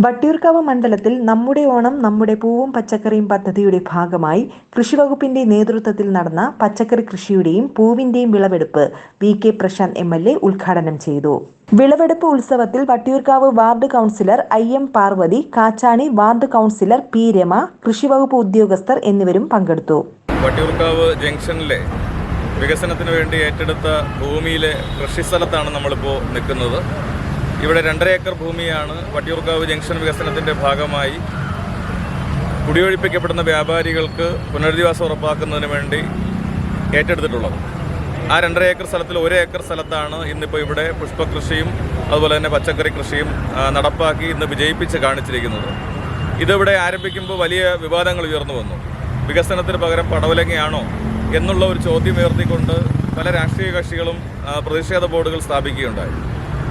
വട്ടിയൂർക്കാവ് മണ്ഡലത്തിൽ നമ്മുടെ ഓണം നമ്മുടെ പൂവും പച്ചക്കറിയും പദ്ധതിയുടെ ഭാഗമായി കൃഷിവകുപ്പിന്റെ നേതൃത്വത്തിൽ നടന്ന പച്ചക്കറി കൃഷിയുടെയും പൂവിന്റെയും വിളവെടുപ്പ് വി.കെ. പ്രശാന്ത് എം.എൽ.എ. ഉദ്ഘാടനം ചെയ്തു. വിളവെടുപ്പ് ഉത്സവത്തിൽ Vattiyoorkavu ward councillor I.M. Parvathi, Kachani ward councillor P. Rama, കൃഷിവകുപ്പ് ഉദ്യോഗസ്ഥർ എന്നിവരും പങ്കെടുത്തു. വട്ടിയൂർക്കാവ് ജംഗ്ഷനിലെ വികസനത്തിന് വേണ്ടി ഏറ്റെടുത്ത ഭൂമിയിലെ കൃഷിസ്ഥലത്താണ് നമ്മളിപ്പോൾ നിൽക്കുന്നത്. ഇവിടെ 2.5 ഏക്കർ ഭൂമിയാണ് വട്ടിയൂർക്കാവ് ജംഗ്ഷൻ വികസനത്തിൻ്റെ ഭാഗമായി കുടിയൊഴിപ്പിക്കപ്പെടുന്ന വ്യാപാരികൾക്ക് പുനരധിവാസം ഉറപ്പാക്കുന്നതിന് വേണ്ടി ഏറ്റെടുത്തിട്ടുള്ളത്. ആ 2.5 ഏക്കർ സ്ഥലത്തിൽ 1 ഏക്കർ സ്ഥലത്താണ് ഇന്നിപ്പോൾ ഇവിടെ പുഷ്പകൃഷിയും അതുപോലെ തന്നെ പച്ചക്കറി കൃഷിയും നടപ്പാക്കി ഇന്ന് വിജയിപ്പിച്ച് കാണിച്ചിരിക്കുന്നത്. ഇതിവിടെ ആരംഭിക്കുമ്പോൾ വലിയ വിവാദങ്ങൾ ഉയർന്നു വന്നു. വികസനത്തിന് പകരം പടവലങ്ങയാണോ എന്നുള്ള ഒരു ചോദ്യം ഉയർത്തിക്കൊണ്ട് പല രാഷ്ട്രീയ കക്ഷികളും പ്രതിഷേധ ബോർഡുകൾ സ്ഥാപിക്കുകയുണ്ടായി.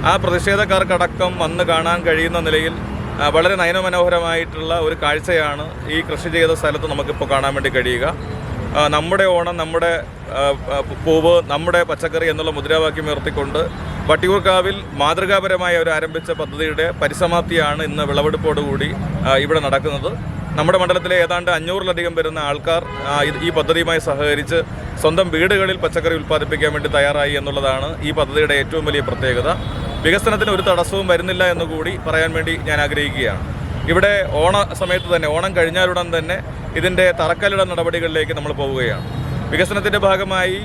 ആ പ്രതിഷേധക്കാർക്കടക്കം വന്ന് കാണാൻ കഴിയുന്ന നിലയിൽ വളരെ നയനമനോഹരമായിട്ടുള്ള ഒരു കാഴ്ചയാണ് ഈ കൃഷി ചെയ്ത സ്ഥലത്ത് നമുക്കിപ്പോൾ കാണാൻ വേണ്ടി കഴിയുക. നമ്മുടെ ഓണം നമ്മുടെ പൂവ് നമ്മുടെ പച്ചക്കറി എന്നുള്ള മുദ്രാവാക്യം ഉയർത്തിക്കൊണ്ട് വട്ടിയൂർക്കാവിൽ മാതൃകാപരമായി അവർ ആരംഭിച്ച പദ്ധതിയുടെ പരിസമാപ്തിയാണ് ഇന്ന് വിളവെടുപ്പോടുകൂടി ഇവിടെ നടക്കുന്നത്. നമ്മുടെ മണ്ഡലത്തിലെ ഏതാണ്ട് 500-ലധികം വരുന്ന ആൾക്കാർ ഈ പദ്ധതിയുമായി സഹകരിച്ച് സ്വന്തം വീടുകളിൽ പച്ചക്കറി ഉൽപ്പാദിപ്പിക്കാൻ വേണ്ടി തയ്യാറായി എന്നുള്ളതാണ് ഈ പദ്ധതിയുടെ ഏറ്റവും വലിയ പ്രത്യേകത. വികസനത്തിന് ഒരു തടസ്സവും വരുന്നില്ല എന്നുകൂടി പറയാൻ വേണ്ടി ഞാൻ ആഗ്രഹിക്കുകയാണ്. ഇവിടെ ഓണ സമയത്ത് തന്നെ, ഓണം കഴിഞ്ഞാലുടൻ തന്നെ ഇതിൻ്റെ തറക്കല്ലിട നടപടികളിലേക്ക് നമ്മൾ പോവുകയാണ്. വികസനത്തിൻ്റെ ഭാഗമായി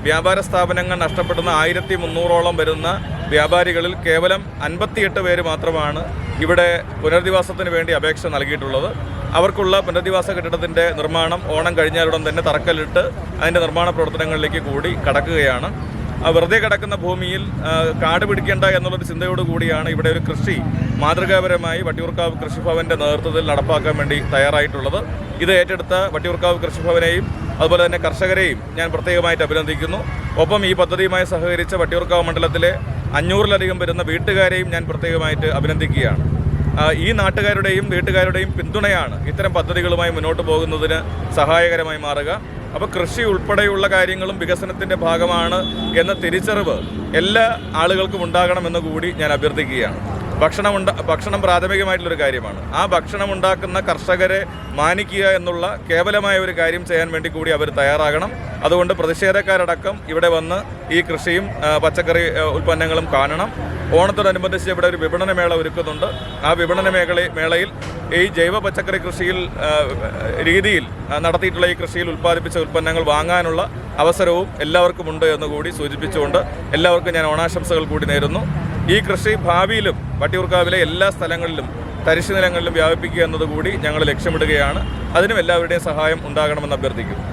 വ്യാപാര സ്ഥാപനങ്ങൾ നഷ്ടപ്പെടുന്ന 1300ഓളം വരുന്ന വ്യാപാരികളിൽ കേവലം 58 പേര് മാത്രമാണ് ഇവിടെ പുനരധിവാസത്തിന് വേണ്ടി അപേക്ഷ നൽകിയിട്ടുള്ളത്. അവർക്കുള്ള പുനരധിവാസ കെട്ടിടത്തിൻ്റെ നിർമ്മാണം ഓണം കഴിഞ്ഞാലുടൻ തന്നെ തറക്കല്ലിട്ട് അതിൻ്റെ നിർമ്മാണ പ്രവർത്തനങ്ങളിലേക്ക് കൂടി കടക്കുകയാണ്. വെറുതെ കിടക്കുന്ന ഭൂമിയിൽ കാട് പിടിക്കേണ്ട എന്നുള്ളൊരു ചിന്തയോടുകൂടിയാണ് ഇവിടെ ഒരു കൃഷി മാതൃകാപരമായി വട്ടിയൂർക്കാവ് കൃഷിഭവൻ്റെ നേതൃത്വത്തിൽ നടപ്പാക്കാൻ വേണ്ടി തയ്യാറായിട്ടുള്ളത്. ഇത് ഏറ്റെടുത്ത വട്ടിയൂർക്കാവ് കൃഷിഭവനെയും അതുപോലെ തന്നെ കർഷകരെയും ഞാൻ പ്രത്യേകമായിട്ട് അഭിനന്ദിക്കുന്നു. ഒപ്പം ഈ പദ്ധതിയുമായി സഹകരിച്ച വട്ടിയൂർക്കാവ് മണ്ഡലത്തിലെ 500-ലധികം വരുന്ന വീട്ടുകാരെയും ഞാൻ പ്രത്യേകമായിട്ട് അഭിനന്ദിക്കുകയാണ്. ഈ നാട്ടുകാരുടെയും വീട്ടുകാരുടെയും പിന്തുണയാണ് ഇത്തരം പദ്ധതികളുമായി മുന്നോട്ട് പോകുന്നതിന് സഹായകരമായി മാറുക. അപ്പോൾ കൃഷി ഉൾപ്പെടെയുള്ള കാര്യങ്ങളും വികസനത്തിൻ്റെ ഭാഗമാണ് എന്ന തിരിച്ചറിവ് എല്ലാ ആളുകൾക്കും ഉണ്ടാകണമെന്ന് കൂടി ഞാൻ അഭ്യർത്ഥിക്കുകയാണ്. ഭക്ഷണം പ്രാഥമികമായിട്ടുള്ളൊരു കാര്യമാണ്. ആ ഭക്ഷണം ഉണ്ടാക്കുന്ന കർഷകരെ മാനിക്കുക എന്നുള്ള കേവലമായ ഒരു കാര്യം ചെയ്യാൻ വേണ്ടി കൂടി അവർ തയ്യാറാകണം. അതുകൊണ്ട് പ്രതിഷേധക്കാരടക്കം ഇവിടെ വന്ന് ഈ കൃഷിയും പച്ചക്കറി ഉൽപ്പന്നങ്ങളും കാണണം. ഓണത്തോടനുബന്ധിച്ച് ഇവിടെ ഒരു വിപണന മേള ഒരുക്കുന്നുണ്ട്. ആ വിപണന മേളയിൽ ഈ ജൈവ പച്ചക്കറി കൃഷിയിൽ രീതിയിൽ നടത്തിയിട്ടുള്ള ഈ കൃഷിയിൽ ഉൽപ്പാദിപ്പിച്ച ഉൽപ്പന്നങ്ങൾ വാങ്ങാനുള്ള അവസരവും എല്ലാവർക്കും ഉണ്ട് എന്നുകൂടി സൂചിപ്പിച്ചുകൊണ്ട് എല്ലാവർക്കും ഞാൻ ഓണാശംസകൾ കൂടി നേരുന്നു. ഈ കൃഷി ഭാവിയിലും വട്ടിയൂർക്കാവിലെ എല്ലാ സ്ഥലങ്ങളിലും തരിശു നിലങ്ങളിലും വ്യാപിപ്പിക്കുക എന്നതുകൂടി ഞങ്ങൾ ലക്ഷ്യമിടുകയാണ്. അതിനും എല്ലാവരുടെയും സഹായം ഉണ്ടാകണമെന്ന് അഭ്യർത്ഥിക്കുന്നു.